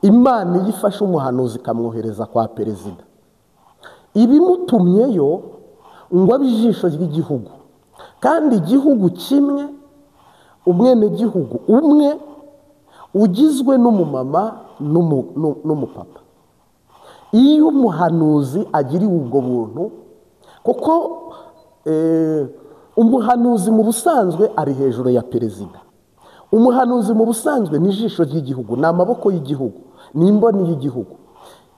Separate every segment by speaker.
Speaker 1: Imana iyo ifashe umuhanuzi ikamwohereza kwa perezida, ibimutumyeyo ngo abe ijisho ry'igihugu, kandi igihugu kimwe, umwenegihugu umwe ugizwe n'umumama n'umupapa. Iyo umuhanuzi agiriwe ubwo buntu, kuko umuhanuzi mu busanzwe ari hejuru ya perezida. Umuhanuzi mu busanzwe ni ijisho ry'igihugu, ni amaboko y'igihugu, ni imboni y'igihugu.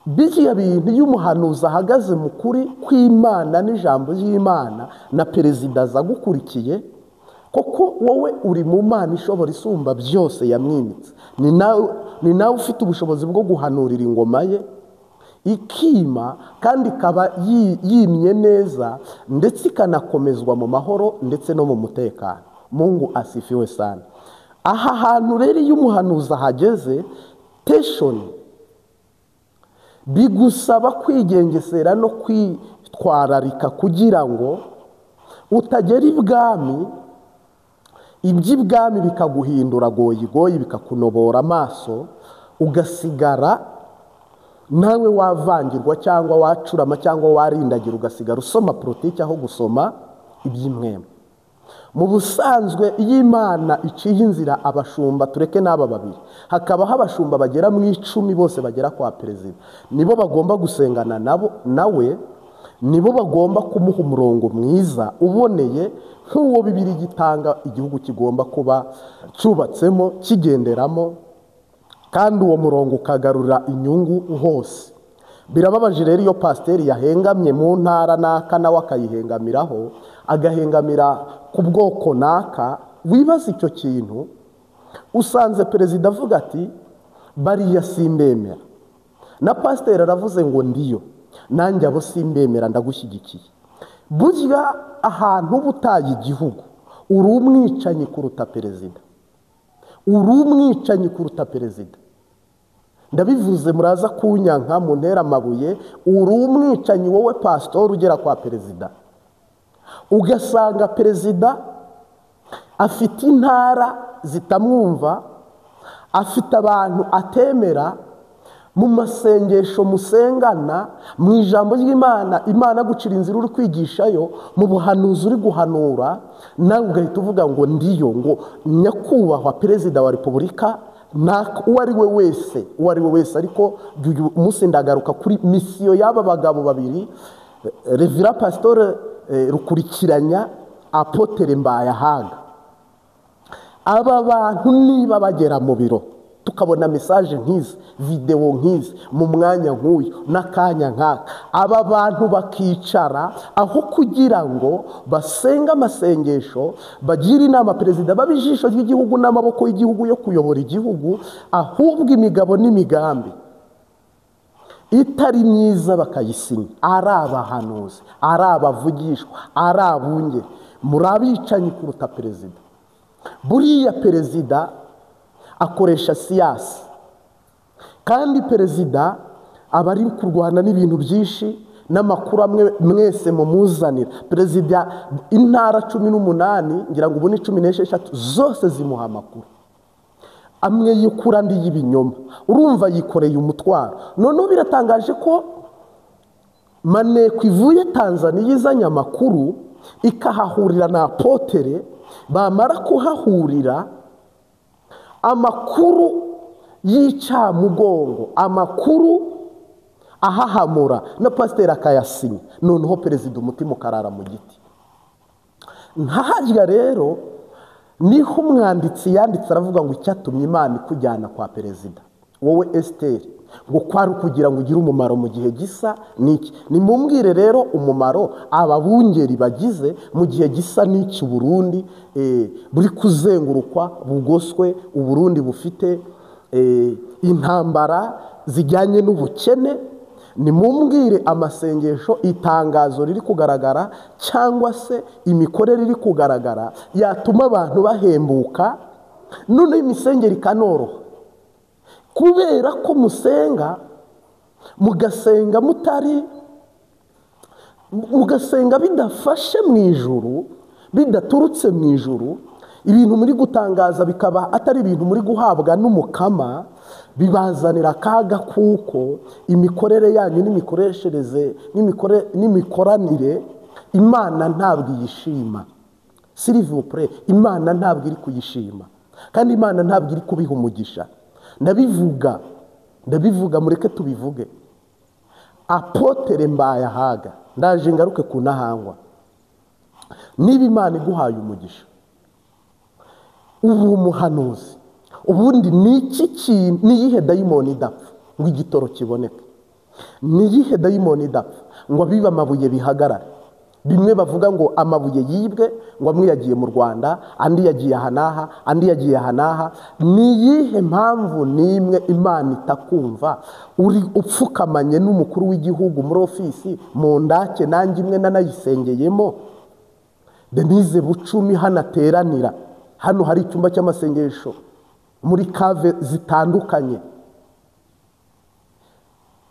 Speaker 1: Biriya bintu iyo umuhanuzi ahagaze mu kuri kw'Imana n'ijambo ry'Imana na perezida aza gukurikiye, koko wowe uri mu Mana ishobora isumba byose yamwimitse, ni nawe ufite ubushobozi bwo guhanurira ingoma ye ikima, kandi ikaba yimye neza, ndetse ikanakomezwa mu mahoro ndetse no mu mutekano. Mungu asifiwe sana. Aha hantu rero iyo umuhanuzi ahageze, teshoni bigusaba kwigengesera no kwitwararika kugira ngo utagera ibwami, iby'ibwami bikaguhindura goyigoyi, bikakunobora amaso, ugasigara nawe wavangirwa cyangwa wacurama cyangwa warindagira, ugasigara usoma politiki aho gusoma iby'imwema. Mu busanzwe iyo Imana iciye inzira abashumba, tureke n'aba babiri, hakabaho abashumba bagera mu 10 bose bagera kwa perezida, nibo bagomba gusengana nawe, nibo bagomba kumuha umurongo mwiza uboneye nk'uwo Bibiliya gitanga igihugu kigomba kuba cyubatsemo kigenderamo, kandi uwo murongo ukagarura inyungu hose. Birababaje rero iyo pasiteri yahengamye mu ntara naka nawe akayihengamiraho, agahengamira ku bwoko naka. Wibaza icyo kintu, usanze perezida avuga ati bariya simbemera, na pasiteri aravuze ngo ndiyo, nanjye abo simbemera ndagushyigikiye. Burya ahantu butaye igihugu, uri umwicanyi kuruta perezida, uri umwicanyi kuruta perezida. Ndabivuze muraza kunyanka mu ntera amabuye, uri umwicanyi wowe pasitori ugera kwa perezida, ugasanga perezida afite intara zitamwumva, afite abantu atemera, mu masengesho musengana, mu ijambo ry'Imana, Imana gucira inzira uri kwigishayo, mu buhanuzi uri guhanura, nawe ugahita uvuga ngo ndiyo, ngo nyakubahwa perezida wa repubulika, uwo ari we wese. Ariko uyu munsi ndagaruka kuri misiyo y'aba bagabo babiri, Revira Pasitore Rukurikiranya, Apotere Mbayahaga. Aba bantu niba bagera mu biro tukabona mesaje nk'izi, videwo nk'izi, mu mwanya nk'uyu n'akanya nk'aka, aba bantu bakicara aho kugira ngo basenga amasengesho, bagira inama perezida, baba ijisho ry'igihugu n'amaboko y'igihugu yo kuyobora igihugu, ahubwo imigabo n'imigambi itari myiza bakayisinya. Ari abahanuzi, ari abavugishwa, ari abungeri, muri abicanyi kuruta perezida. Buriya perezida akoresha siyasi, kandi perezida aba ari kurwana n'ibintu byinshi, n'amakuru amwe mwese mumuzanira. Perezida intara 18, ngira ngo ubu ni 16 zose zimuha amakuru, amwe y'ukura andi y'ibinyoma. Urumva yikoreye umutwaro. Noneho biratangaje ko maneko ivuye Tanzania izanye amakuru, ikahahurira na Apotere, bamara kuhahurira amakuru y'icyamugongo, amakuru ahahamura, na pasiteri akayasinya. Noneho perezida umutima ukarara mu giti. Ntaharya rero niho umwanditsi yanditse aravuga ngo icyatumye Imana ikujyana kwa perezida wowe Esiteri, ngo kwari kugira ngo ugire umumaro mu gihe gisa n'iki. Nimumbwire rero umumaro ababungeri bagize mu gihe gisa n'iki Burundi buri kuzengurukwa, bugoswe, Uburundi bufite intambara zijyanye n'ubukene. Nimumbwire amasengesho, itangazo riri kugaragara cyangwa se imikorere iri kugaragara yatuma abantu bahembuka, none imisengero ikanoroha, kubera ko musenga, mugasenga mugasenga bidafashe mu ijuru, bidaturutse mu ijuru. ibintu muri gutangaza bikaba atari ibintu muri guhabwa n'umukama, bibazanira akaga kuko imikorere yanyu n'imikoreshereze n'imikoranire Imana ntabwo iyishima. S'il vous plaît, Imana ntabwo iri kuyishima kandi Imana ntabwo iri kubiha umugisha. Ndabivuga mureke tubivuge. Apotere Mbayahaga, ndaje ngaruke ku Ntahangwa. Niba Imana iguhaye umugisha, ubu umuhanuzi, ubundi niki kintu, niyihe dayimoni idapfa ngo igitoro kiboneke? Niyihe dayimoni idapfa ngo abiba amabuye bihagarare? Bimwe bavuga ngo amabuye yibwe, ngo amwe yagiye mu Rwanda, andi yagiye ahanaha, andi yagiye ahanaha. Niyihe mpamvu nimwe Imana itakumva uri upfukamanye n'umukuru w'igihugu muri ofisi mu ndake, nanjye imwe nanayisengeyemo, Denise Bucumi hanateranira, hano hari icyumba cy'amasengesho muri kave zitandukanye,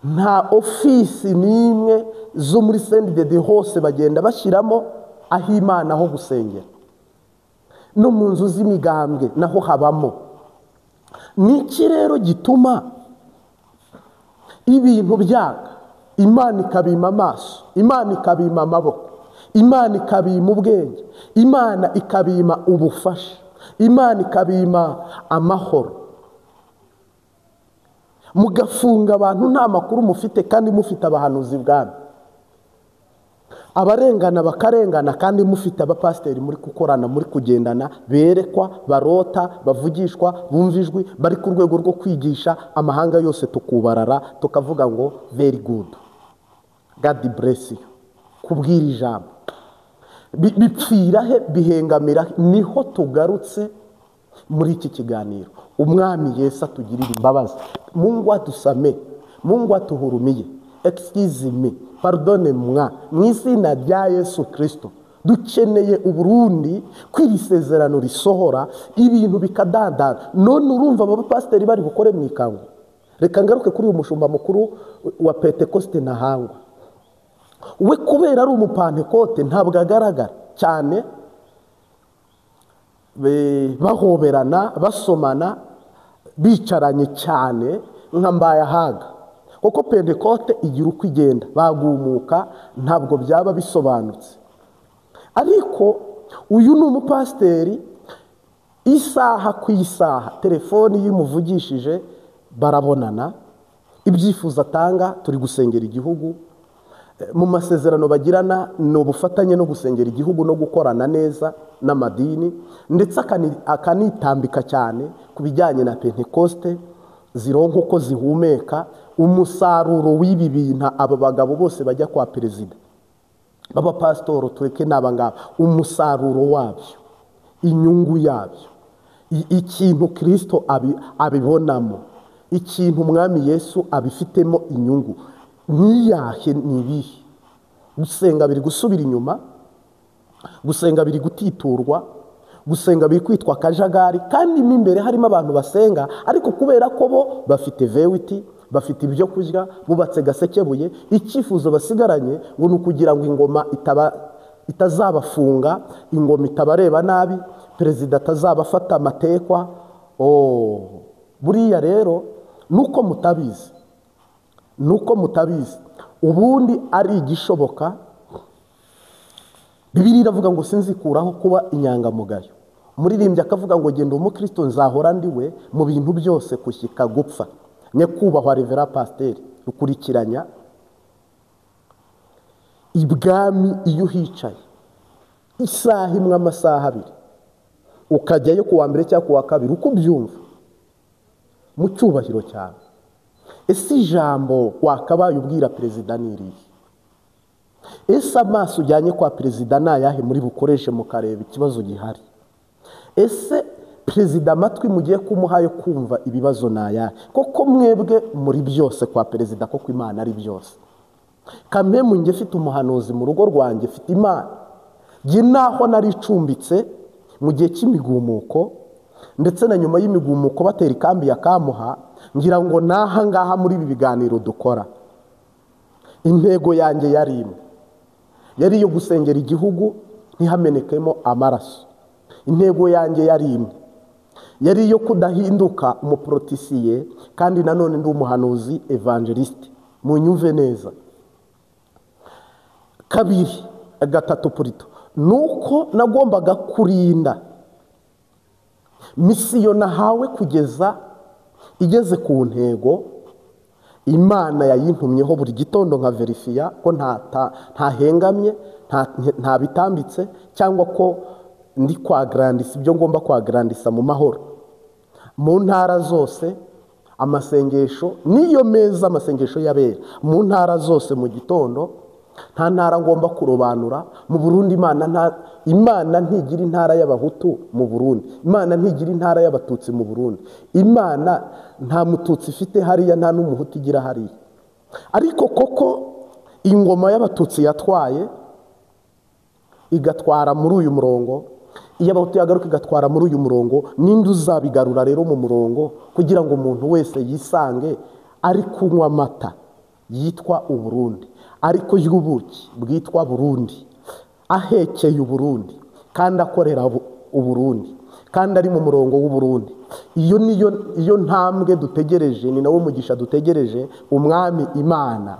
Speaker 1: nta ofisi nimwe zo muri sendede hose bagenda bashyiramo aho Imana ho gusengera, no mu nzu z'imigambwe naho habamo. Niki rero gituma ibintu byaka? Imana ikabima amaso, Imana ikabima amaboko, Imana ikabima ubwenge, Imana ikabima ubufasha, Imana ikabima amahoro, mugafunga abantu nta makuru mufite kandi mufite abahanuzi bwami, abarengana bakarengana kandi mufite abapasiteri muri gukorana, muri kugendana, berekwa, barota, bavugishwa, bumva ijwi, bari ku rwego rwo kwigisha amahanga yose, tukubarara tukavuga ngo very good, God bless you, kubwira ijambo. Bipfira he, bihengamira he? Niho tugarutse muri iki kiganiro. Umwami Yesu atugirira imbabazi. Mungu atusame, Mungu atuhurumiye, excuse me, pardonne moi, mu izina rya Yesu Kristo. Dukeneye Uburundi kwiri sezerano risohora, ibintu bikadandana. None urumva abapasiteri bari bukore mu ikangu. Reka ngaruke kuri uyu mushumba mukuru wa Pentecoste Ntahangwa. We kubera ari umupantekote ntabwo agaragara cyane, bahoberana, basomana, bicaranye cyane nka Mbayahaga, kuko Pentecote igira uko igenda, bagumuka, ntabwo byaba bisobanutse. Ariko uyu ni umupasiteri, isaha ku isaha telefoni y'imuvugishije barabonana, ibyifuzo atanga, turi gusengera igihugu. Mu masezerano bagirana ni ubufatanye no gusengera igihugu no gukorana neza n'amadini, ndetse akanitambika cyane ku bijyanye na Pentecoste, zironka uko zihumeka. Umusaruro w'ibi bintu aba bagabo bose bajya kwa perezida, baba pasitoro, tureke n'aba ngaba, umusaruro wabyo, inyungu yabyo, ikintu Kristo abibonamo, ikintu Umwami Yesu abifitemo inyungu, niyahe nibihe? Gusenga biri gusubira inyuma, gusenga biri gutiturwa, gusenga biri kwitwa akajagari, kandi mo imbere harimo abantu basenga, ariko kubera ko bo bafite vewiti, bafite ibyo kurya, bubatse gasekebuye, icyifuzo basigaranye ngo ni ukugira ngo ingoma itazabafunga, ingoma itabareba nabi, perezida atazabafata amatekwa. Buriya rero nuko mutabizi, ubundi ari igishoboka. Bibiliya iravuga ngo sinzikuraho kuba inyangamugayo. Umuririmbyi akavuga ngo genda umukristo nzahora ndiwe mu bintu byose kushyika gupfa. Nyakubahwa Revera Pasiteri Rukurikiranya, ibwami iyo uhicaye isaha imwe, amasaha abiri, ukajyayo ku wa mbere cyangwa ku wa kabiri, uko ubyumva mu cyubahiro cyawe, ese ijambo wakabaye ubwira perezida ni irihe? Ese amaso ujyanye kwa perezida ni ayahe muri bukoreshe mukareba ikibazo gihari? Ese perezida amatwi mugiye kumuhayo kumva ibibazo ni ayahe? Koko mwebwe muri byose kwa perezida, koko Imana ari byose. Kamemu njye mfite umuhanuzi mu rugo rwanjye, mfite Imana. Jye naho nari icumbitse mu gihe cy'imigumuko, ndetse na nyuma y'imigumuko batera ikambi ya Kamuha, ngira ngo naha ngaha muri ibi biganiro dukora, intego yanjye yari imwe, yari iyo gusengera igihugu ntihamenekemo amaraso. intego yanjye yari imwe, yari iyo kudahinduka umuprotisiye kandi nanone ndi umuhanuzi evangeliste. Munyumve neza. Gatatu purito, nuko nagombaga kurinda misiyo nahawe kugeza igeze ku ntego Imana yayintumyeho. Buri gitondo nka verifiya ko ntahengamye, nta bitambitse, cyangwa ko ndi kwagrandisa ibyo ngomba kwagrandisa mu mahoro. Mu ntara zose amasengesho niyo meza, amasengesho yabera mu ntara zose mu gitondo. Nta ntara ngomba kurobanura. Mu Burundi Imana ntigira intara y'abahutu mu Burundi, Imana ntigira intara y'abatutsi mu Burundi, Imana nta mututsi ifite hariya, nta n'umuhutu igira hariya. Ariko koko ingoma y'abatutsi yatwaye igatwara muri uyu murongo, iy'abahutu yagaruka igatwara muri uyu murongo. Ninde uzabigarura rero mu murongo kugira ngo umuntu wese yisange ari kunywa amata yitwa Uburundi, ariko y'ubuki bwitwa Burundi, ahekeye Uburundi kandi akorera Uburundi kandi ari mu murongo w'Uburundi? Iyo ntambwe dutegereje, ni nawo mugisha dutegereje. Umwami Imana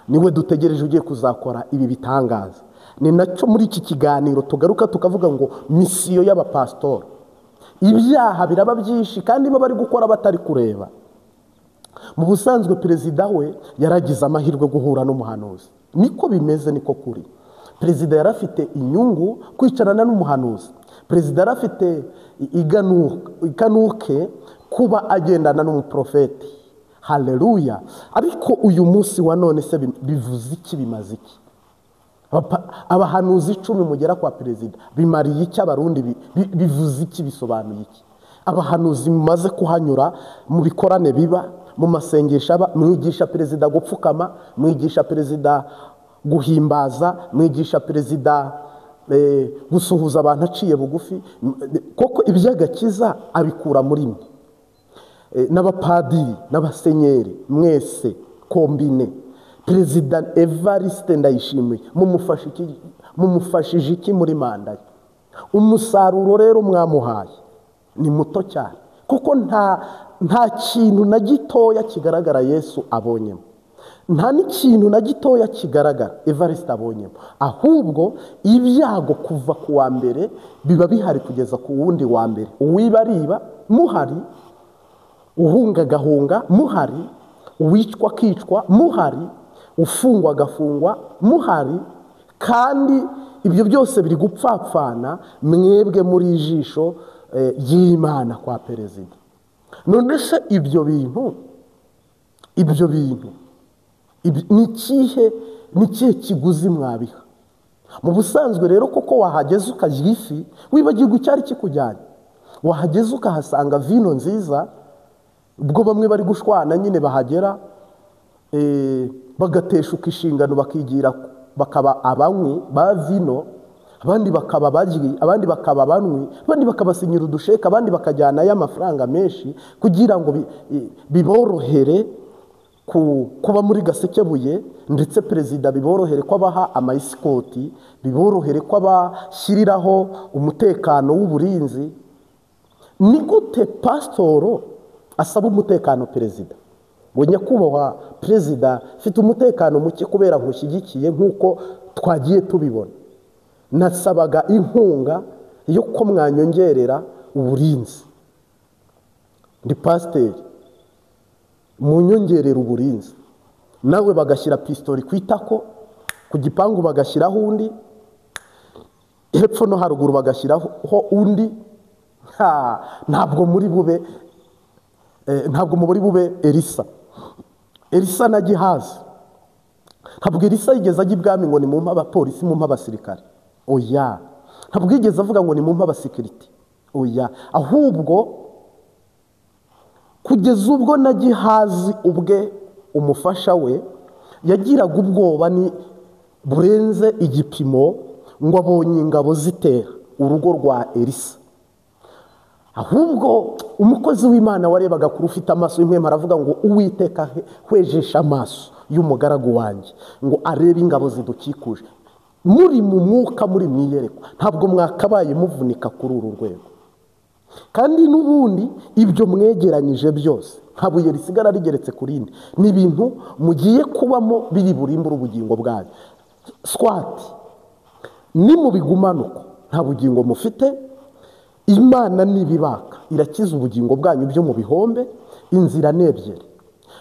Speaker 1: niwe dutegereje ugiye kuzakora ibi bitangaza. Ni nacyo muri iki kiganiro tugaruka tukavuga ngo misiyo y'abapasitori. Ibyaha biraba byinshi kandi bo bari gukora batari kureba. Mu busanzwe perezida we yaragize amahirwe guhura n'umuhanuzi. Niko bimeze, niko kuri. Perezida yarafite inyungu kwicarana n'umuhanuzi. Perezida yarafite ikanuke kuba agendana n'umuprofeti. Haleluya. Ariko uyu munsi wa none se bivuze iki, bimaze iki? Abahanuzi 10 mugera kwa perezida bimariye iki abarundi? Bivuze iki, bisobanuye iki? Abahanuzi mumaze kuhanyura mu bikorane biba, mu masengesho aba, mwigisha perezida gupfukama, mwigisha perezida guhimbaza, mwigisha perezida gusuhuza abantu aciye bugufi. Koko iby'agakiza abikura muri mwe. N'abapadiri n'abasenyeri mwese kombine. Perezida Evariste Ndayishimiye mumufashije iki muri manda ye? Umusaruro rero mwamuhaye ni muto cyane, kuko nta kintu na gitoya kigaragara Yesu abonyemo, nta n'ikintu na gitoya kigaragara Evariste abonyemo. Ahubwo ibyago kuva ku wa mbere biba bihari kugeza ku wundi wa mbere. Uwiba ariba muhari, uhunga agahunga muhari, uwicwa akicwa muhari, ufungwa agafungwa muhari. Kandi ibyo byose biri gupfapfana mwebwe muri ijisho y'Imana kwa perezida. None se ibyo bintu ni ikihe kiguzi mwabiha? Mu busanzwe rero koko wahageze ukarya ifi wibagirwa icyari kikujyanye. Wahageze ukahasanga vino nziza, ubwo bamwe bari gushwana nyine bahagera bagateshuka inshingano bakigira bakaba abanywi ba vino, abandi bakaba baryi, abandi bakaba abanywi, abandi bakabasinyira udusheka, abandi bakajyanayo amafaranga menshi kugira ngo biborohere kuba muri Gasekebuye, ndetse perezida biborohere ko abaha amayisikoti, biborohere ko abashyiriraho umutekano w'uburinzi. Ni gute pasitoro asaba umutekano perezida? Ngo nyakubahwa perezida, mfite umutekano muke kubera nkushyigikiye nk'uko twagiye tubibona. Nasabaga inkunga yo ko mwanyongerera uburinzi. Ndi pasiteri, munyongerera uburinzi. Nawe bagashyira pistori ku itako, ku gipangu bagashyiraho undi, hepfo no haruguru bagashyiraho undi. Ntabwo muri bube Elisa na Gihazi. Ntabwo Elisa yigeze ajya ibwami ngo ni mumpa abapolisi, mumpa abasirikare. Oya. Ntabwo yigeze avuga ngo ni mumpa abasekiriti. Oya. Ahubwo kugeza ubwo na Gihazi ubwe umufasha we yagiraga ubwoba ni burenze igipimo ngo abonye ingabo zitera urugo rwa Elisa. Ahubwo umukozi w'Imana warebaga kuri ufite amaso y'imwema aravuga ngo Uwiteka hwejesha amaso y'umugaragu wanjye ngo arebe ingabo zidukikuje. muri mu mwuka, muri mu iyerekwa, ntabwo mwakabaye muvunika kuri uru rwego. Kandi n'ubundi ibyo mwegeranyije byose nta buye risigara rigeretse ku rindi, ni ibintu mugiye kubamo biri burimbura ubugingo bwanyu. Swati ni mu bigumanuko nta bugingo mufite, Imana nibibaka irakiza ubugingo bwanyu byo mu bihombe, inzira nebyere.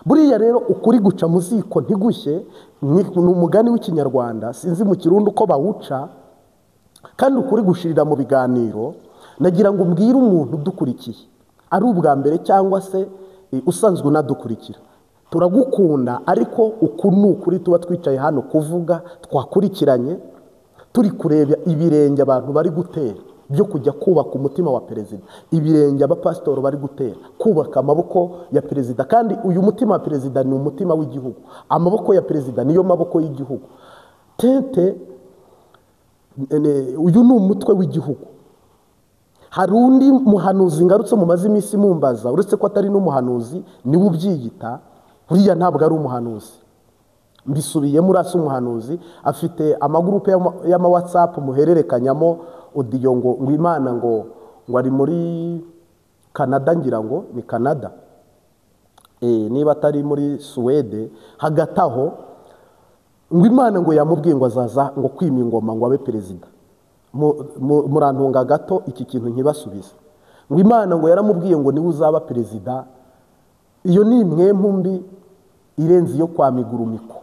Speaker 1: Buriya rero ukuri guca mu ziko ntigushye ni umugani w'ikinyarwanda, sinzi mu kirundi uko bawuca, kandi ukuri gushirira mu biganiro. Nagira ngo mbwire umuntu dukurikiye ari ubwa mbere cyangwa se usanzwe unadukurikira, turagukunda, ariko uku ni ukuri tuba twicaye hano kuvuga, twakurikiranye turi kureba ibirenge abantu bari gutera byo kujya kubaka umutima wa perezida, ibirenge abapasitori bari gutera kubaka amaboko ya perezida. Kandi uyu mutima wa perezida ni umutima w'igihugu, amaboko ya perezida niyo maboko y'igihugu. Tete uyu ni umutwe w'igihugu. Hari undi muhanuzi ngarutse mu mazi iminsi mumbaza, uretse ko atari n'umuhanuzi, niwe ubyiyita, buriya ntabwo ari umuhanuzi. Mbisubiyemo, urasa umuhanuzi, afite amagurupe y'ama WhatsApp muhererekanyamo audio ngo Imana ngo ari muri Canada, ngira ngo ni Canada, niba atari muri Suwede, hagati aho ngo Imana ngo yamubwiye ngo azaza ngo kwima ingoma ngo abe perezida. Murantunga gato iki kintu nkibasubiza, ngo Imana ngo yaramubwiye ngo niwe uzaba perezida. Iyo ni imwempu mbi irenze yo kwa Migurumiko,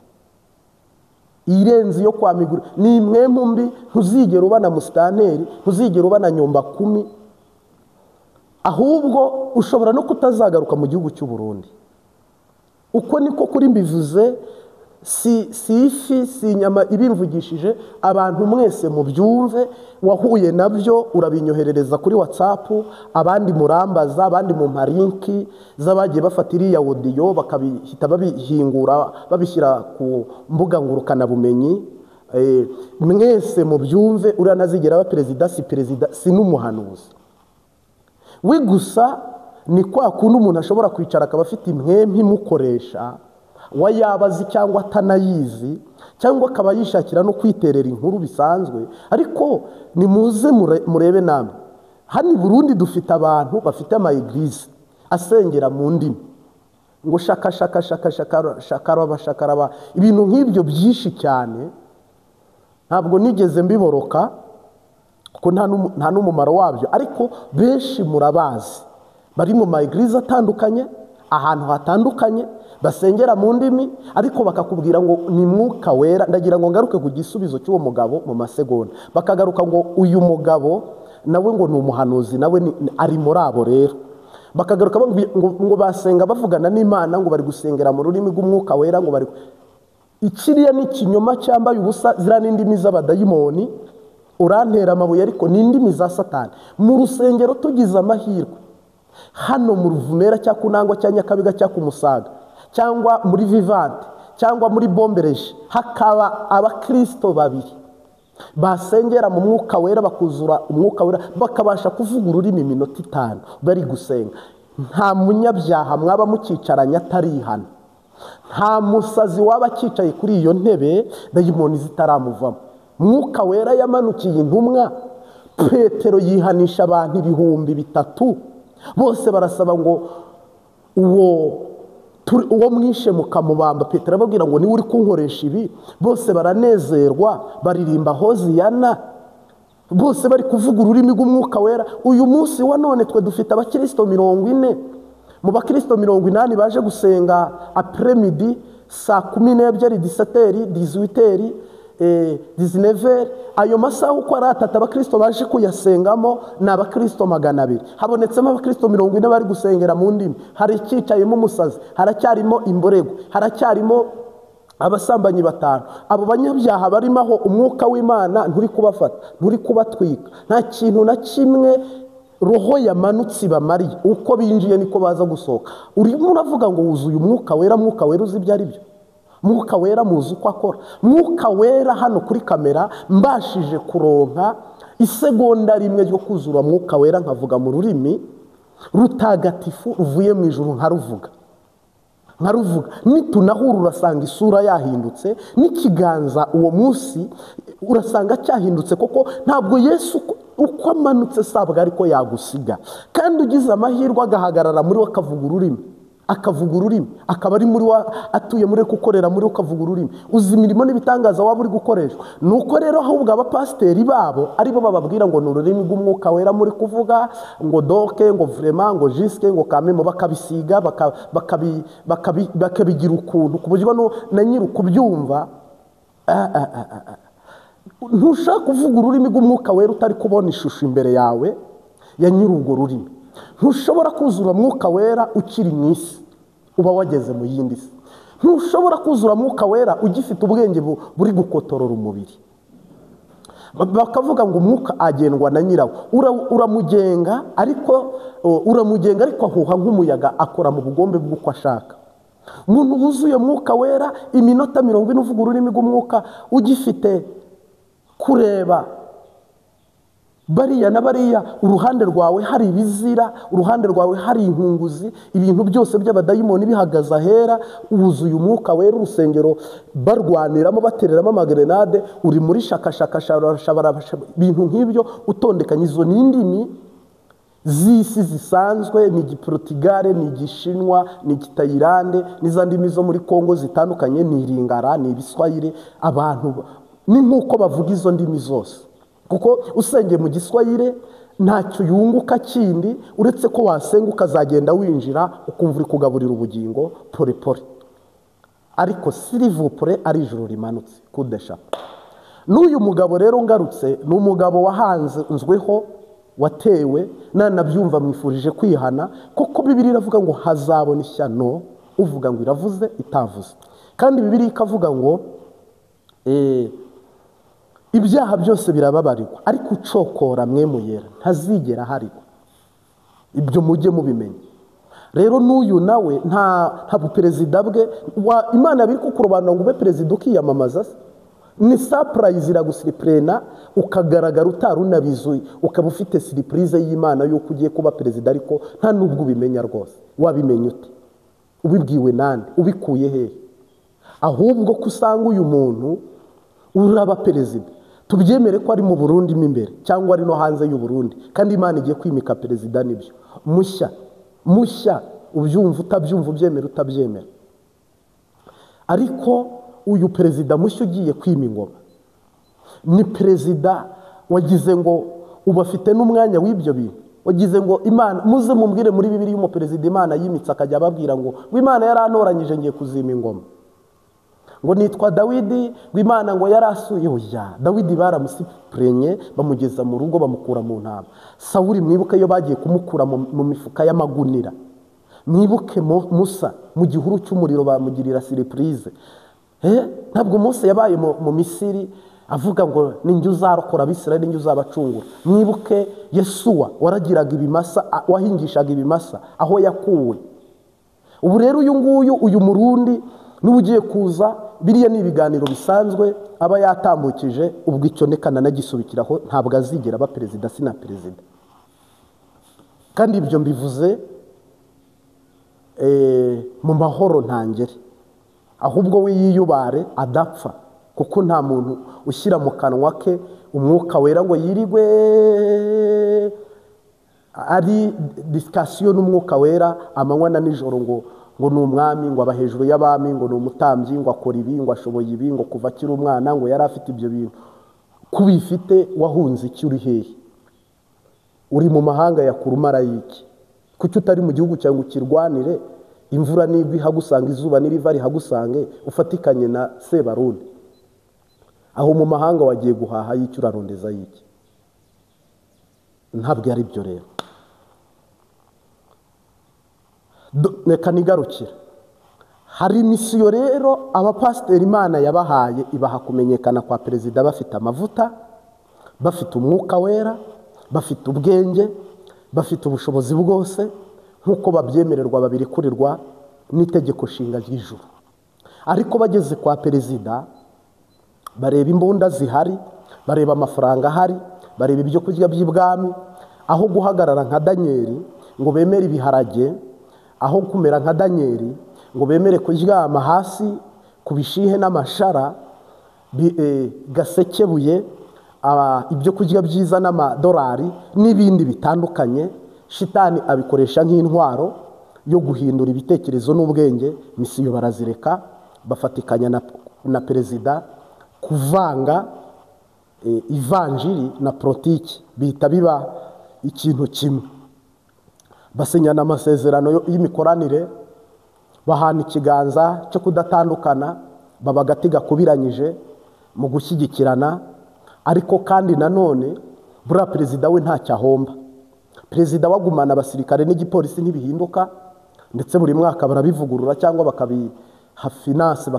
Speaker 1: irenze yo kwa Miguru, ni imwempu mbi. Ntuzigera ubana musitanteri, ntuzigera ubana nyumba kumi, ahubwo ushobora no kutazagaruka mu gihugu cy'u Burundi. Uko niko kuri mbivuze, si ifi si inyama ibimvugishije. Abantu mwese mu byumve, wahuye nabyo urabinyoherereza kuri WhatsApp, abandi murambaza, abandi mu marinki z'abagiye bafata iriya audio bakabihita babihingura babishyira ku mbuga ngurukana bumenyi. Mwese mu byumve, uriya nazigera aba perezida, si perezida, si n'umuhanuzi we gusa. Ni kwa kundi umuntu ashobora kwicara akaba afite imwempi imukoresha, wayabazi cyangwa atanayizi, cyangwa akaba yishakira no kwiterera inkuru bisanzwe. Ariko nimuze murebe namwe, hano i Burundi dufite abantu bafite ama eglise asengera mu ndimi, ngo shakaraba, ibintu nk'ibyo byinshi cyane. Ntabwo nigeze mbiboroka kuko nta n'umumaro wabyo, ariko benshi murabazi, bari mu ma eglise atandukanye, ahantu hatandukanye, basengera mu ndimi, ariko bakakubwira ngo ni Mwuka Wera. Ndagira ngo ngaruke ku gisubizo cy'uwo mugabo mu masegonda. Bakagaruka ngo uyu mugabo nawe ngo ni umuhanuzi, nawe ari muri abo rero. Bakagaruka ngo basenga bavugana n'Imana, ngo bari gusengera mu rurimi rw'Umwuka Wera, ngo bari ikiriya ni kinyoma cyambaye ubusa. Zira n'indimi z'abadayimoni, urantera amabuye, ariko ni indimi za Satani. Mu rusengero tugize amahirwe, hano mu Ruvumera cyangwa Kunangwa cyangwa Nyakabiga cyangwa Kumusaga cyangwa muri Vivante cyangwa muri Bombereje, hakaba abakristo babiri basengera mu Mwuka Wera, bakuzura Umwuka Wera, bakabasha kuvuga ururimi iminota 5 bari gusenga. Nta munyabyaha mwaba mukicaranye atarihana, nta musazi waba akicaye kuri iyo ntebe dayimoni zitaramuvamo. Mwuka Wera yamanukiye intumwa, Petero yihanisha abantu 3,000, bose barasaba ngo uwo mwishe mukamubamba. Petero ababwira ngo niwe uri kunkoresha ibi. Bose baranezerwa, baririmba Hoziyana, bose bari kuvuga ururimi rw'Umwuka Wera. Uyu munsi wa none twe dufite abakristo 40, mu bakristo 80 baje gusenga après-midi saa 12, 17, 18, 19. Ayo masaha uko ari atatu abakristo baje kuyasengamo ni abakristo 200. Habonetsemo abakristo 40 bari gusengera mu ndimi. Hari icyicayemo umusazi, haracyarimo imborego, haracyarimo abasambanyi 5. Abo banyabyaha barimo aho Umwuka w'Imana nturi kubafata, nturi kubatwika. Nta kintu na kimwe roho yamanutse bamariye. Uko binjiye niko baza gusohoka. Urimo uravuga ngo wuzuye Umwuka Wera. Mwuka Wera uzi ibyo ari byo? Mwuka Wera muzi uko akora? Mwuka Wera hano kuri kamera mbashije kuronka isegonda rimwe ryo kuzura Mwuka Wera nkavuga mu rurimi rutagatifu ruvuye mu ijuru nkaruvuga. nkaruvuga nitunahura urasanga isura yahindutse n'ikiganza uwo munsi urasanga cyahindutse koko ntabwo Yesu uko amanutse sabwa ariko yagusiga kandi ugize amahirwe agahagarara muri we akavuga ururimi akaba ari muri wa atuye muri gukorera muri ukavuga ururimi uzi imirimo n'ibitangaza waba uri gukoreshwa nuko rero ahubwo abapasiteri babo aribo bababwira ngo n'ururimi rw'umwuka wera muri kuvuga ngo doke ngo vraiment ngo jusque ngo kamemo bakabisiga bakabigira ukuntu kuburyo na nyiri kubyumva ntushaka kuvuga ururimi rw'umwuka wera utari kubona ishusho imbere yawe ya nyiri urwo rurimi ntushobora kuzura mwuka wera ukiri mu isi uba wageze mu yindi si ntushobora kuzura mwuka wera ugifite ubwenge buri gukotorora umubiri bakavuga ngo umwuka agendwa na nyirawo uramugenga ariko ahuha nk'umuyaga akora mu bugombe bw'uko ashaka umuntu wuzuye mwuka wera iminota 40 uvuga ururimi rw'umwuka ugifite kureba bariya na bariya uruhande rwawe hari ibizira uruhande rwawe hari inkunguzi ibintu byose by'abadayimoni bihagaze ahera wuzuye umwuka wera urusengero barwaniramo batereramo amagrenade uri muri shakashakashabara ibintu nk'ibyo utondekanye izo n'indimi z'isi zisanzwe ni igiportugal ni igishinwa ni igitayilande n'izindi ndimi zo muri Kongo zitandukanye ni iringara ni ibiswahili abantu ni nkuko bavuga izo ndimi zose kuko usengeye mu giswahili ntacyo yunguka kindi uretse ko wasenga ukazagenda winjira ukumva uri kugaburira ubugingo pore pore ariko silivupure ari ijuru rimanutse kudesha n'uyu mugabo rero ngarutse ni umugabo wahanzweho watewe nanabyumva mwifurije kwihana kuko Bibiliya iravuga ngo hazabona ishyano uvuga ngo iravuze itavuze kandi Bibiliya ikavuga ngo ibyaha byose birababarirwa ariko ucokora mwe muyera ntazigera harigwa ibyo mujye mubimenya rero n'uyu nawe nta buperezida bwe Imana biri kukurobanura ngo ube perezida ukiyamamaza ni surprise iragusiriprena ukagaragara utarunabizuye ukaba ufite surprise y'Imana yuko ugiye kuba perezida ariko nta nubwo ubimenya rwose wabimenya ute ubibwiwe nande ubikuye hehe ahubwo kusanga uyu muntu uraba perezida tubyemere ko ari mu Burundi imbere cyangwa ari no hanze y'u Burundi kandi Imana igiye kwimika perezida nibyo mushya ubyumva utabyumva ubyemera utabyemera ariko uyu perezida mushya ugiye kwima ingoma ni perezida wagize ngo ubafite n'umwanya w'ibyo bintu wagize ngo Imana muze mumbwire muri Bibiliya y'umuperezida Imana yimitse akajya ababwira ngo Imana yarantoranyije ngiye kuzima ingoma ngo nitwa Dawidi Imana ngo yarasuye oya Dawidi baramusiprenye bamugeza mu rugo bamukura mu ntama Sawuli mwibuke yo bagiye kumukura mu mifuka y'amagunira mwibuke Musa mu gihuru cy'umuriro bamugirira surprise ntabwo Musa yabaye mu Misiri avuga ngo ninjye uzarokora Abisirayeli ninjye uzabacungura mwibuke Yesuwa waragiraga ibimasa wahingishaga ibimasa aho yakuwe ubu rero uyu Murundi n'ugiye kuza biriya ni ibiganiro bisanzwe aba yatambukije ubwo icyo nekana nagisubikiraho ntabwo azigera aba perezida sina perezida kandi ibyo mbivuze mu mahoro ntangere ahubwo we yiyubare adapfa kuko nta muntu ushyira mu kanwa ke umwuka wera ngo yirigwe ari discussion n'umwuka wera amanywa na nijoro ngo ni umwami ngo aba hejuru y'abami ngo ni umutambyi ngo akora ibi ngo ashoboye ibi ngo kuva akiri umwana ngo yari afite ibyo bintu kubifite wahunze iki uri hehe uri mu mahanga ya kurumarayiki kuki utari mu gihugu cyangwa ukirwanire imvura nigwa ihagusanga izuba niriva rihagusange ufatikanye na Sebarundi aho mu mahanga wagiye guhaha y'icyo urarondeza y'iki ntabwo ari byo rero reka nigarukira hari misiyo rero abapasiteri Imana yabahaye ibaha kumenyekana kwa perezida bafite amavuta bafite umwuka wera bafite ubwenge bafite ubushobozi bwose nk'uko babyemererwa babirikurirwa n'itegeko nshinga ry'ijuru ariko bageze kwa perezida bareba imbunda zihari bareba amafaranga ahari bareba ibyo kurya by'ibwami aho guhagarara nka Danieli ngo bemere ibiharage aho kumera nka Danieli ngo bemere kuryama hasi ku bishihe n'amashara gasekebuye ibyo kurya byiza n'amadolari n'ibindi bitandukanye. Shitani abikoresha nk'intwaro yo guhindura ibitekerezo n'ubwenge. Misiyo barazireka, bafatikanya na perezida kuvanga ivanjiri na politiki, bihita biba ikintu kimwe. Basinyana amasezerano y'imikoranire, bahana ikiganza cyo kudatandukana, baba agati gakubiranyije mu gushyigikirana. Ariko kandi nanone buriya perezida we ntacyo ahomba. Perezida wagumana abasirikare n'igipolisi ntibihinduka, ndetse buri mwaka barabivugurura cyangwa bakabiha finance,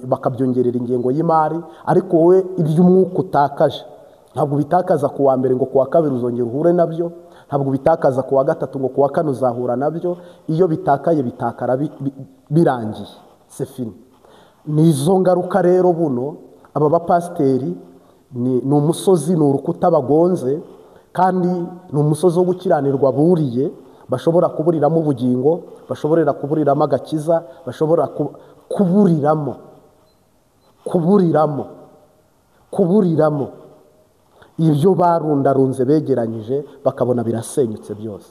Speaker 1: bakabyongerera ingengo y'imari. Ariko wowe iby'umwuka utakaje ntabwo bitakaza ku wa mbere ngo ku wa kabiri uzongera uhure nabyo, ntabwo bitakaza ku wa gatatu ngo ku wa kane uzahura nabyo. Iyo bitakaye bitakara birangiye, c'est fini. Nizo ngaruka rero buno aba bapasiteri ni umusozi, ni urukuta bagonze, kandi ni umusozi wo gukiranirwa buriye, bashobora kuburiramo ubugingo, bashobora kuburiramo agakiza, bashobora kuburiramo ibyo barundarunze begeranyije, bakabona birasenyutse byose.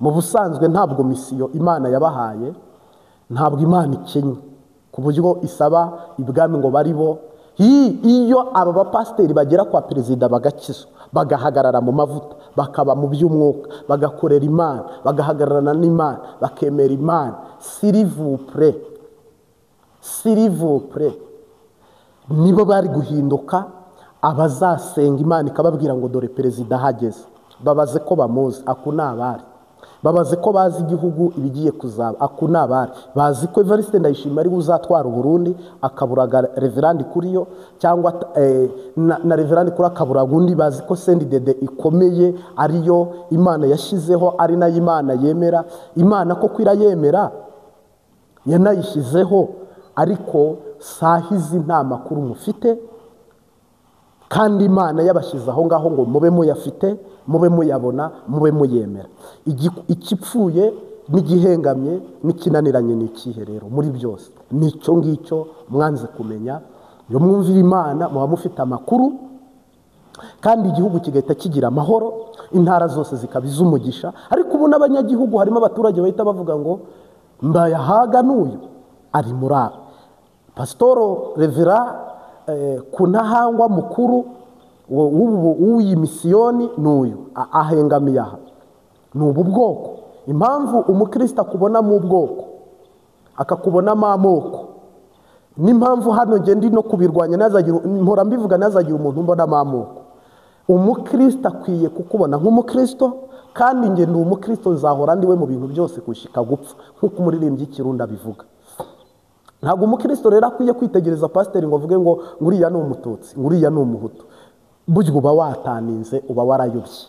Speaker 1: Mu busanzwe ntabwo misiyo Imana yabahaye, ntabwo Imana ikennye ku buryo isaba ibwami ngo bari bo. Iyo aba bapasiteri bagera kwa perezida bagakizwa, bagahagarara mu mavuta, bakaba mu by'umwuka, bagakorera Imana, bagahagararana n'Imana, bakemera Imana, s'il vous plaît, nibo bari guhinduka abazasenga Imana ikababwira ngo dore perezida ahageze. Babaze ko bamuzi, akuna abari. Babaze ko bazi igihugu ibigiye kuzaba, akuna abari. Bazi ko Evariste Ndayishimiye ari uzatwara Burundi, akaburaga Reverend Kuriyo, cyangwa na Reverend Kuriyo akaburaga undi. Bazi ko CNDD ikomeye ariyo Imana yashyizeho, ari nayo Imana yemera. Imana ko irayemera yanayishyizeho, ariko sahizi nta makuru mufite. Kandi Imana yabashyize aho ngaho ngo mube muyafite, mube muyabona, mube muyemera. Ikipfuye n'igihengamye n'ikinaniranye ni ikihe rero muri byose? Nicyo ngicyo mwanze kumenya. Iyo mwumvira Imana muba mufite amakuru, kandi igihugu kigahita kigira amahoro, intara zose zikabiza umugisha. Ariko ubu n'abanyagihugu harimo abaturage bahita bavuga ngo mbayahaga n'uyu ari muri abo. Pasitoro Revera kunahangwa mukuru w'uyi misiyoni n'uyu ahengamiye aha. Ni ubu bwoko. Impamvu umukristo akubona mu bwoko akakubonamo amoko, n'impamvu hano ngende no kubirwanya, mpora mbivuga nazagira umuntu mbonamo amoko. Umukristo akwiye kukubona nk'umukristo, kandi nge ndi umukristo, nzahora ndiwe mu bintu byose kushika gupfa, nk'uko umuririmbyi Kirundi abivuga. Ntabwo umukristo rero akwiye kwitegereza pasiteri ngo avuge ngo nguriya ni umututsi, nguriya ni umuhutu. Burya uba wataninze, uba warayobye.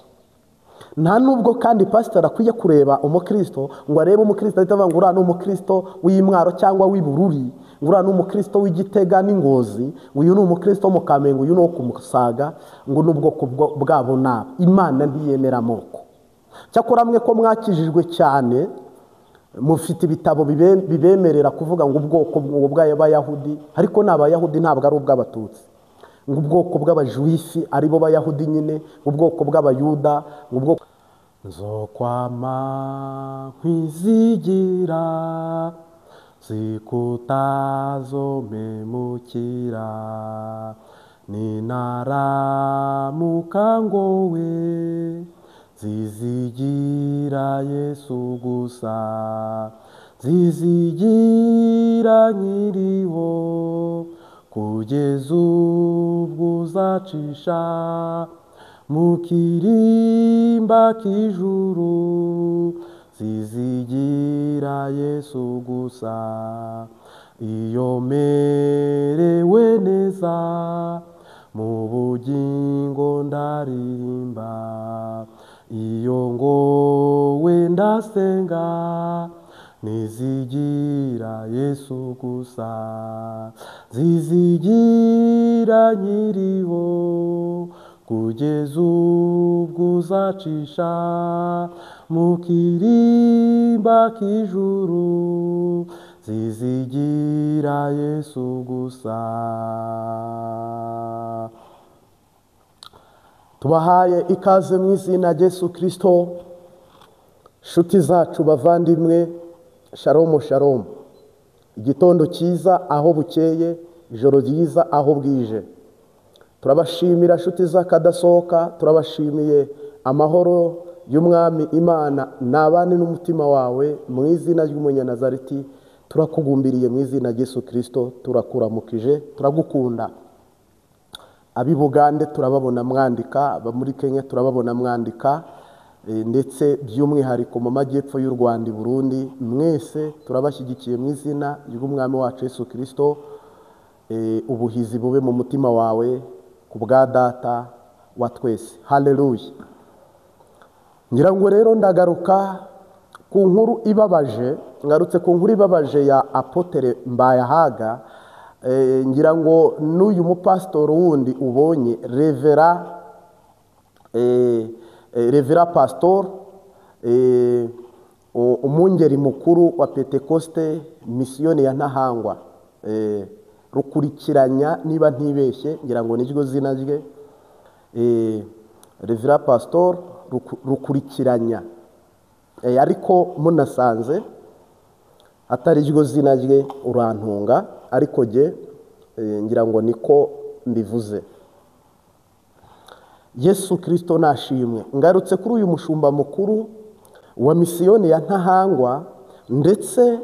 Speaker 1: Nta nubwo kandi pasiteri akwiye kureba umukristo ngo arebe umukristo ahita avuga ngo uriya ni umukristo w'Imwaro cyangwa w'Ibururi, ngo uriya ni umukristo w'Igitega n'Ingozi, uyu ni umukristo wo mu Kamenge, uyu ni uwo ku Musaga, ngo n'ubwoko bwabo nabo. Imana ntiyemera amoko. Cyakora mwe ko mwakijijwe cyane, mufite ibitabo bibemerera kuvuga ngo ubwoko bw'Abayahudi, ariko ni Abayahudi, ntabwo ari ubw'Abatutsi. Ngo ubwoko bw'Abajuifi aribo Bayahudi nyine, ubwoko bw'Abayuda, ubwoko nzokwama nkwizigira zikutazomemukira ninaramuka ngowe zizigira Yesu gusa, zizigira nkiriho kugeza ubwo uzacisha mu kirimba k'ijuru, zizigira Yesu gusa. Iyo merewe neza mu bugingo ndaririmba, iyo ngowe ndasenga nizigira Yesu gusa, zizigira nkiriho kugeza ubwo uzacisha mu kirimba k'ijuru, zizigira Yesu gusa. Tubahaye ikaze mu izina rya Yesu Kristo. Shuti zacu bavandimwe, shalom shalom. Igitondo cyiza aho bukeye, ijoro ryiza aho bwije. Turabashimira shuti z'akadasohoka, turabashimiye amahoro y'umwami Imana nabane n'umutima wawe mu izina ry'umunyanazareti. Turakugumbiriye mu izina rya Yesu Kristo, turakuramukije, turagukunda. Abi Bugande turababona mwandika, aba muri Kenya turababona mwandika, ndetse by'umwihariko mu majyepfo y'u Rwanda, Burundi, mwese turabashyigikiye mu izina ry'umwami wacu Yesu Kristo. Ubuhizi bube mu mutima wawe ku bwa data wa twese. Haleluya. Ngira ngo rero ndagaruka ku nkuru ibabaje, ngarutse ku nkuru ibabaje ya Apotre Mbayahaga. Ngira ngo n'uyu mupastor wundi ubonye Revera Pastor, umungeri mukuru wa Pentecoste misiyoni ya Ntahangwa, rukurikiranya niba ntibeshye, ngira ngo niryo zina rye, Revera Pastor rukurikiranya, ariko munasanze atari ryo zina rye urantunga, ariko je ngira ngo niko mbivuze. Yesu Kristo nashimwe. Ngarutse kuri uyu mushumba mukuru wa misiyoni ya Ntahangwa ndetse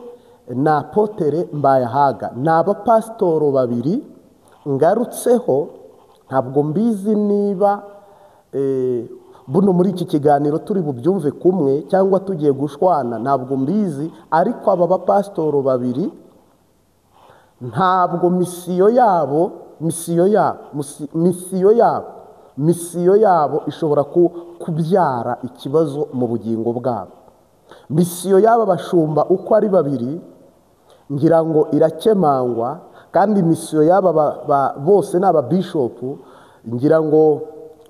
Speaker 1: na Apotre Mbayahaga, n'abapastoro babiri ngarutseho. Ntabwo mbizi niba buno muri iki kiganiro turi bubyumve kumwe cyangwa tugiye gushwana, ntabwo mbizi, ariko aba bapastoro babiri ntabwo misiyo yabo ishobora kubyara ikibazo mu bugingo bwabo. Misiyo y'aba bashumba uko ari babiri ngira ngo irakemangwa, kandi misiyo y'aba bose n'aba bishop ngira ngo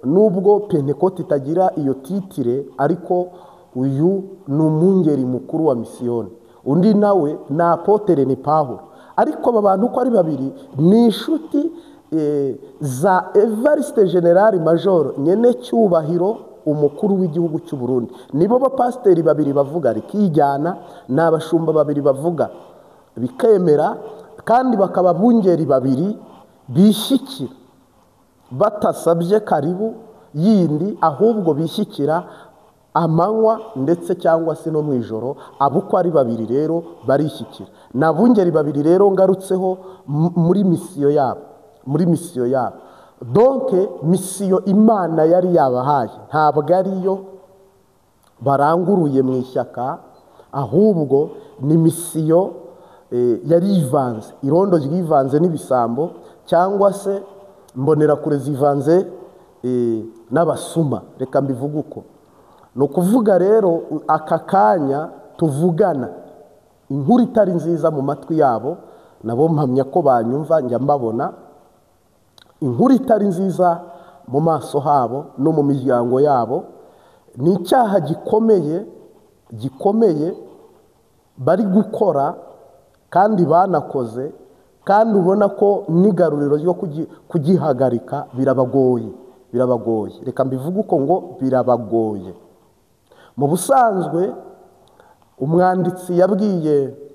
Speaker 1: nubwo Pentecote itagira iyo titire, ariko uyu ni umungeri mukuru wa misiyoni, undi nawe na Apotre ni Pawulo. Ariko aba bantu uko ari babiri ni inshuti za Evariste General Major nyene cyubahiro umukuru w'igihugu cy'u Burundi. Nibo bapasteri babiri bavuga rikijyana, n'abashumba babiri bavuga bikemera, kandi bakaba bungeri babiri bishyikira, batasabye karibu yindi, ahubwo bishyikira amanywa ndetse cyangwa se no mu ijoro. Abo uko ari babiri rero barishyikira, n'abungeri babiri rero ngarutseho muri misiyo yabo. Donc misiyo Imana yari yabahaye ntabwo ariyo baranguruye mu ishyaka, ahubwo ni misiyo yari ivanze, irondo ryivanze n'ibisambo, cyangwa se mbonera kure zivanze n'abasuma, reka mbivuga uko. No kuvuga rero aka kanya tuvugana inkuru itari nziza mu matwi yabo, nabo mpamya ko banyumva, njya mbabona inkuru itari nziza mu maso habo no mu miryango yabo. Ni icyaha gikomeye bari gukora kandi banakoze, kandi ubona ko n'igaruriro ryo kugihagarika birabagoye. Reka mbivuge uko ngo birabagoye. Mu busanzwe umwanditsi yabwiye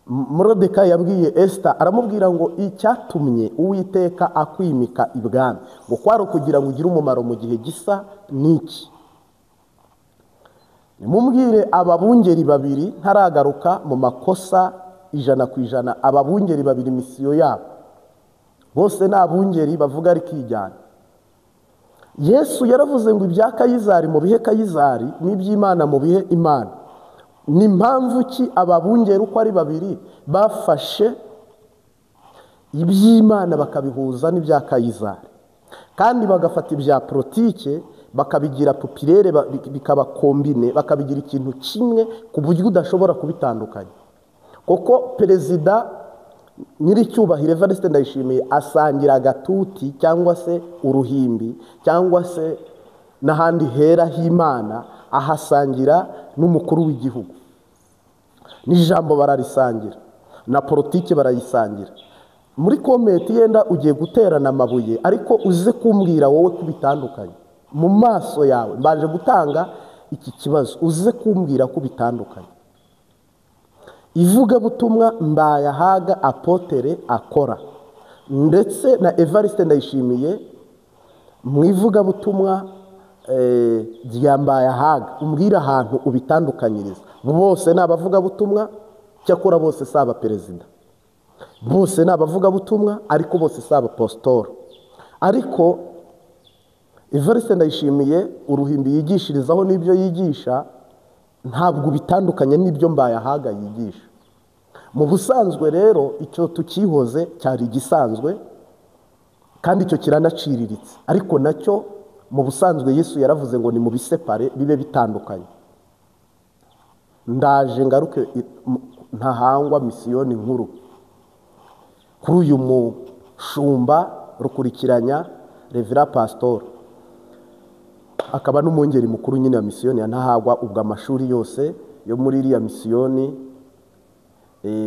Speaker 1: Moridekayi, yabwiye Esther, aramubwira ngo icyatumye Uwiteka akwimika ibwami ngo kwari ukugira ngo ugire umumaro mu gihe gisa n'iki. Nimubwire ababungeri babiri, ntaragaruka mu makosa 100%, ababungeri babiri misiyo yabo bose ni abungeri bavuga rikijyana. Yesu yaravuze ngo ibya Kayizari mu bihe Kayizari, n'iby'Imana mu bihe Imana. Ni mpamvu ki ababungeri uko ari babiri bafashe iby'Imana bakabihuza n'ibya Kayizari, kandi bagafata ibya politike bakabigira populaire, bikaba kombine, bakabigira ikintu kimwe ku buryo udashobora kubitandukanya. Koko perezida nyiricyubahiro Evariste Ndayishimiye asangira agatuti cyangwa se uruhimbi cyangwa se n'ahandi hera h'Imana, ahasangira n'umukuru w'igihugu. n'ijambo bararisangira, na politiki barayisangira. Muri komenti yenda ugiye guterana amabuye, ariko uze kumbwira wowe kubitandukanye mu maso yawe. Mbaje gutanga iki kibazo, uze kumbwira ko bitandukanye. Ivugabutumwa Mbayahaga Apotre akora ndetse na Evariste Ndayishimiye mu ivugabutumwa rya Mbayahaga, umbwira ahantu ubitandukanyiriza. Bose ni abavugabutumwa, cyakora bose si abaperezida, bose ni abavugabutumwa, ariko bose si abapostoro. Ariko Evariste Ndayishimiye uruhimbi yigishirizaho n'ibyo yigisha ntabwo bitandukanye n'ibyo Mbayahaga yigisha. Mu busanzwe rero icyo tukihoze cyari igisanzwe, kandi icyo kiranaciriritse, ariko nacyo mu busanzwe Yesu yaravuze ngo ni mu bisepare bibe bitandukanye. Ndaje ngaruke Ntahangwa misiyoni nkuru kuri uyu mushumba Rukurikiranya Revera Pastor, akaba n'umwungeri mukuru nyine ya misiyoni ya Ntahangwa. Ubwo amashuri yose yo muri iriya misiyoni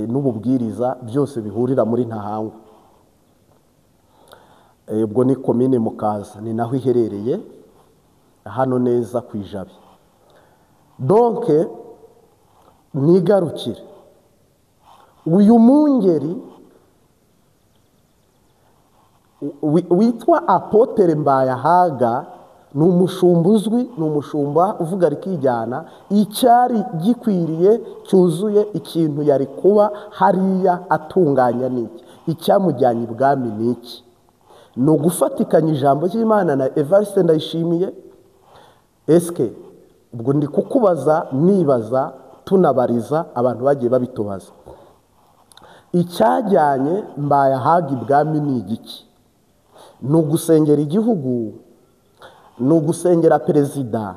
Speaker 1: n'ububwiriza byose bihurira muri Ntahangwa. Ubwo ni komine Mukaza, ni naho iherereye hano neza ku Ijabi. Donc nigarukire uyu mwungeri witwa Apotre Mbayahaga, ni umushumba uzwi, ni umushumba uvuga rikijyana. Icyari gikwiriye cyuzuye ikintu yari kuba hariya atunganya niki, icyamujyanye ibwami niki, ni ugufatikanya ijambo ry'Imana na Evariste Ndayishimiye. Eske ubwo ndi kukubaza, nibaza, tunabariza abantu bagiye babitubaza, icyajyanye Mbayahaga ibwami ni igiki? Ni ugusengera igihugu, ni ugusengera perezida,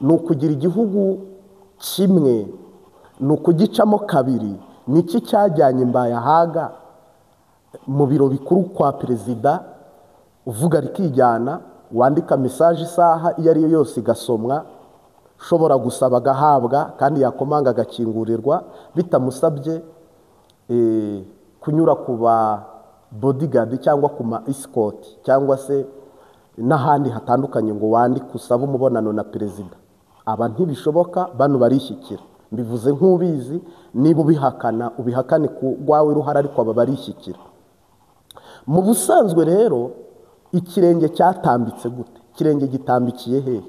Speaker 1: ni ukugira igihugu kimwe, ni ukugicamo kabiri? Ni iki cyajyanye Mbayahaga mu biro bikuru kwa perezida, uvuga rikijyana, wandika message isaha iyo ari yo yose igasomwa, ushobora gusaba agahabwa, kandi yakomanga agakingurirwa bitamusabye kunyura ku ba bodyguard cyangwa ku ma escort cyangwa se n'ahandi hatandukanye ngo wandike usaba umubonano na perezida. Aba ntibishoboka, bano barishyikira. Mbivuze nk'ubizi, niba ubihakana ubihakane ku rwawe ruhara, ariko aba barishyikira. Mu busanzwe rero ikirenge cyatambitse gute? Ikirenge gitambikiye hehe?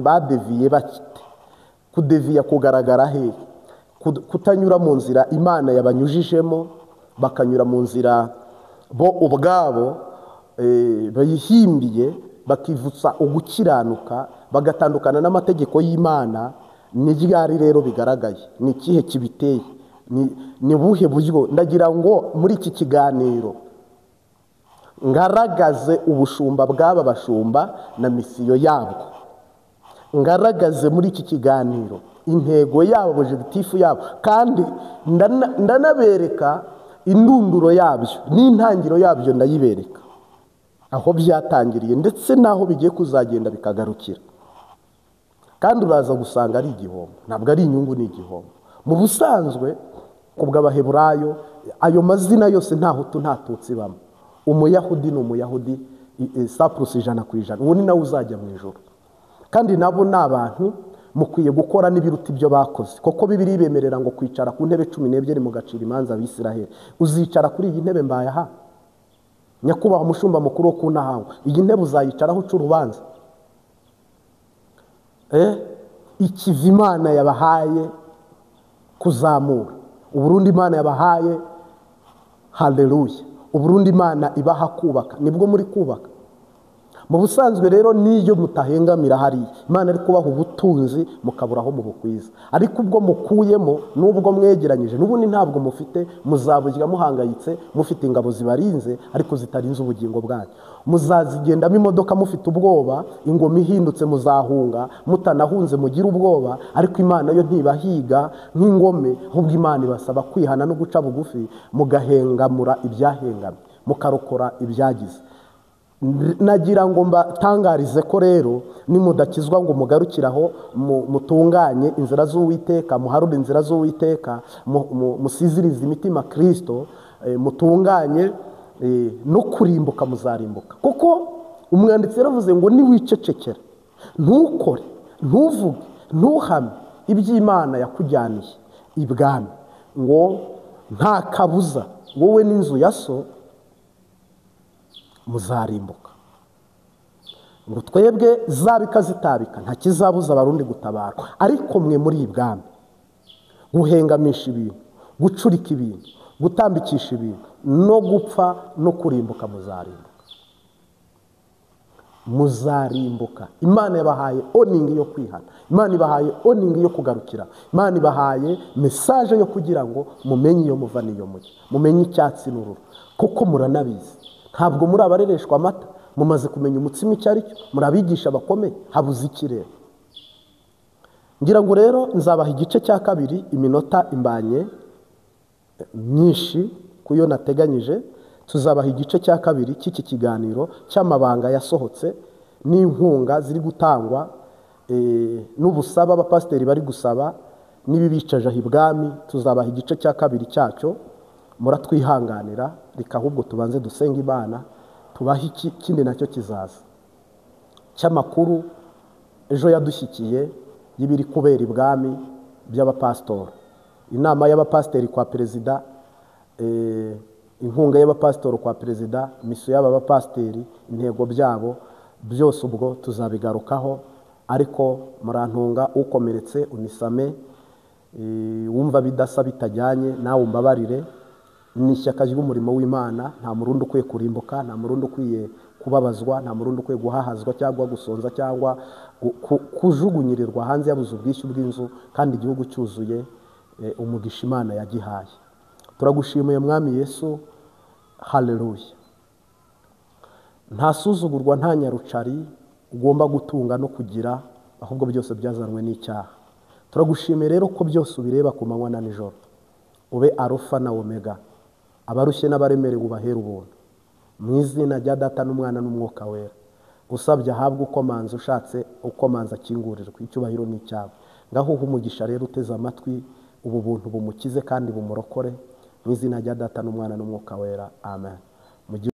Speaker 1: Badeviye bakite. Kudeviya kugaragara hehe? Kutanyura mu nzira Imana yabanyujijemo, bakanyura mu nzira bo ubwabo bayihimbiye, bakivutsa ugukiranuka, bagatandukana n'amategeko y'Imana. Ni ryari rero bigaragaye? Ni ikihe kibiteye? Ni buhe buryo? Ndagira ngo muri iki kiganiro ngaragaze ubushumba bw'aba bashumba na misiyo yabwo. Ngaragaze muri iki kiganiro intego yabo, objectif yabo, kandi ndanabereka indunduro yabyo n'intangiro yabyo, ndayibereka aho byatangiriye ndetse naho bigiye kuzagenda bikagarukira. Kandi uraza gusanga ari igihombo, ntabwo ari inyungu, ni igihombo. Mu busanzwe kubw'Abaheburayo ayo mazina yose nta Hutu nta Tutsi bamo. Umuyahudi ni Umuyahudi 100%, uwo ni nawe uzajya mu ijuru. Kandi nabo ni abantu mukwiye gukora n'ibiruta ibyo bakoze, kuko Bibiliya ibemerera ngo kwicara ku ntebe 12 mu gacira imanza Abisiraheli. Uzicara kuri iyi ntebe Mbayahaga, nyakubahwa umushumba mukuru wo ku Ntahangwa, iyi ntebe uzayicaraho uca urubanza? Ikivi Imana yabahaye kuzamura, Uburundi Imana yabahaye, haleluya, Uburundi Imana ibaha kubaka, nibwo muri kubaka. Mu busanzwe rero niyo mutahengamira hariya, Imana ari kubaha ubutunzi mukaburaho mu bukwiza. Ariko ubwo mukuyemo n'ubwo mwegeranyije, n'ubundi ntabwo mufite, muzaburya muhangayitse, mufite ingabo zibarinze ariko zitarinze ubugingo bwanyu. Muzazigendamo imodoka mufite ubwoba, ingoma ihindutse muzahunga, mutanahunze mugira ubwoba, ariko Imana yo ntibahiga nk'ingome, ahubwo Imana ibasaba kwihana no guca bugufi, mugahengamura ibyahengamye, mukarokora ibyagize. nagira ngo mbatangarize ko rero nimudakizwa ngo mugarukiraho mutunganye inzira z'Uwiteka, muharure inzira z'Uwiteka, musizirize imitima Kristo, mutunganye no kurimbuka muzarimbuka. Kuko umwanditsi yaravuze ngo niwicecekera, ntukore, ntuvuge, ntuhame iby'Imana yakujyaniye ibwami, ngo nta kabuza wowe n'inzu ya so muzarimbuka. Ngo twebwe zabika zitabika nta kizabuza abarundi gutabarwa, ariko mwe muri ibwami guhengamisha ibintu, gucurika ibintu, gutambikisha ibintu no gupfa no kurimbuka muzarimbuka. Imana yabahaye oningi yo kwihana, Imana ibahaye oningi yo kugarukira, Imana ibahaye message yo kugira ngo mumenye iyo muva n'iyo mujya, mumenye icyatsi n'ururo, kuko muranabizi. Ntabwo muri abarereshwa amata, mumaze kumenya umutsima icyo ari cyo, murabigisha bakomeye, habuze iki rero? Ngira ngo rero nzabaha igice cya kabiri, iminota imbanye myinshi kuyo nateganyije. Tuzabaha igice cya kabiri cy'iki kiganiro cy'amabanga yasohotse n'inkunga ziri gutangwa, n'ubusaba abapasiteri bari gusaba n'ibibicaje ibwami. Tuzabaha igice cya kabiri cyacyo, muratwihanganira. Reka ahubwo tubanze dusenga Imana, tubahe ikindi nacyo kizaza cy'amakuru ejo yadushyikiye y'ibiri kubera ibwami by'abapastori. Inama y'abapasiteri kwa perezida, inkunga y'abapasitoro kwa perezida, misiyo y'aba bapasiteri, intego byabo byose ubwo tuzabigarukaho. Ariko murantunga, ukomeretse unisame, wumva bidasa bitajyanye nawe umbabarire. Ni ishyaka ry'umurimo w'Imana, nta murundi ukwiye kurimbuka, nta murundi ukwiye kubabazwa, nta murundi ukwiye guhahazwa cyangwa gusonza cyangwa kujugunyirirwa hanze yabuze ubwishyu bw'inzu, kandi igihugu cyuzuye umugisha Imana yagihaye. Turagushimiye Mwami Yesu, haleluya. Nta suzugurwa, nta nyarucari ugomba gutunga no kugira, ahubwo byose byazanwe n'icyaha. Turagushimiye rero ko byose ubireba ku manywa na nijoro, ube Alpha na Omega, abarushye n'abaremerewe ubahera ubuntu, mu izina rya Data n'Umwana n'Umwuka Wera. Usabye ahabwe ukomanza, ushatse ukomanza akingurirwe. Icyubahiro ni icyawe. Ngaho umugisha rero uteze amatwi, ubu buntu bumukize kandi bumurokore, mu izina rya Data n'Umwana n'Umwuka Wera, amen.